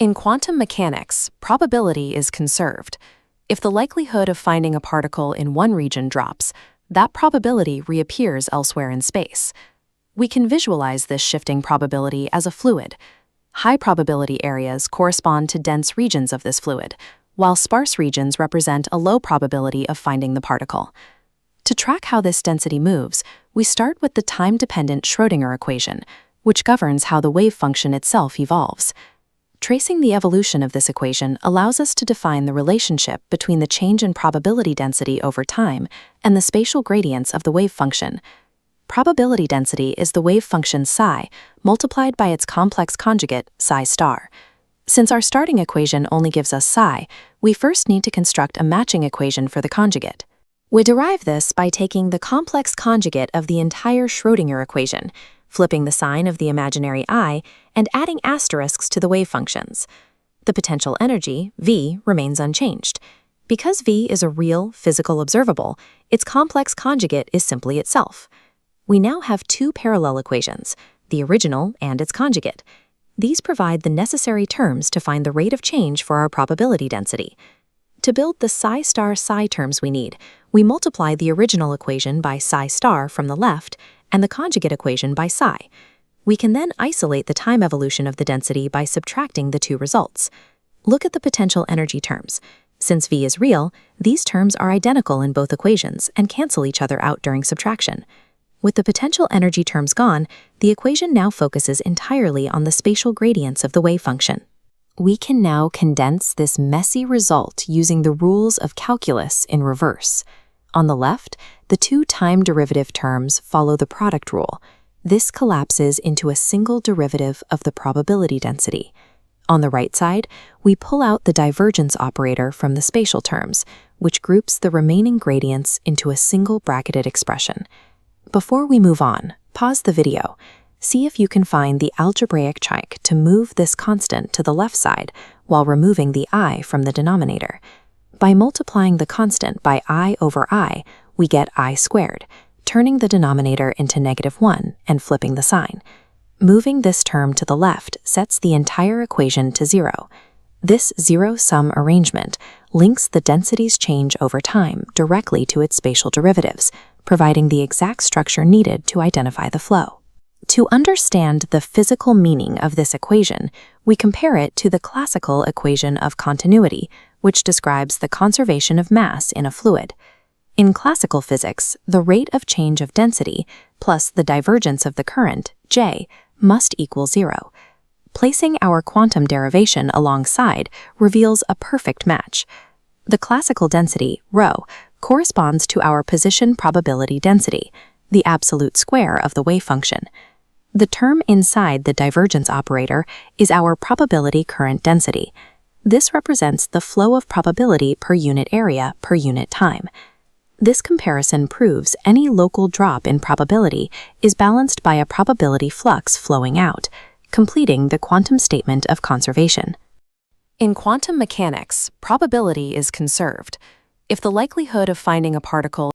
In quantum mechanics, probability is conserved. If the likelihood of finding a particle in one region drops, that probability reappears elsewhere in space. We can visualize this shifting probability as a fluid. High probability areas correspond to dense regions of this fluid, while sparse regions represent a low probability of finding the particle. To track how this density moves, we start with the time-dependent Schrödinger equation, which governs how the wave function itself evolves. Tracing the evolution of this equation allows us to define the relationship between the change in probability density over time and the spatial gradients of the wave function. Probability density is the wave function psi multiplied by its complex conjugate, psi star. Since our starting equation only gives us psi, we first need to construct a matching equation for the conjugate. We derive this by taking the complex conjugate of the entire Schrödinger equation, flipping the sign of the imaginary I, and adding asterisks to the wave functions. The potential energy, V, remains unchanged. Because V is a real, physical observable, its complex conjugate is simply itself. We now have two parallel equations, the original and its conjugate. These provide the necessary terms to find the rate of change for our probability density. To build the psi star psi terms we need, we multiply the original equation by psi star from the left and the conjugate equation by psi. We can then isolate the time evolution of the density by subtracting the two results. Look at the potential energy terms. Since V is real, these terms are identical in both equations and cancel each other out during subtraction. With the potential energy terms gone, the equation now focuses entirely on the spatial gradients of the wave function. We can now condense this messy result using the rules of calculus in reverse. On the left, the two time derivative terms follow the product rule. This collapses into a single derivative of the probability density. On the right side, we pull out the divergence operator from the spatial terms, which groups the remaining gradients into a single bracketed expression. Before we move on, pause the video. See if you can find the algebraic trig to move this constant to the left side while removing the I from the denominator. By multiplying the constant by I over I, we get I squared, turning the denominator into -1 and flipping the sign. Moving this term to the left sets the entire equation to 0. This zero-sum arrangement links the density's change over time directly to its spatial derivatives, providing the exact structure needed to identify the flow. To understand the physical meaning of this equation, we compare it to the classical equation of continuity, which describes the conservation of mass in a fluid. In classical physics, the rate of change of density plus the divergence of the current, J, must equal 0. Placing our quantum derivation alongside reveals a perfect match. The classical density, ρ, corresponds to our position probability density, the absolute square of the wave function. The term inside the divergence operator is our probability current density. This represents the flow of probability per unit area per unit time. This comparison proves any local drop in probability is balanced by a probability flux flowing out, completing the quantum statement of conservation. In quantum mechanics, probability is conserved. If the likelihood of finding a particle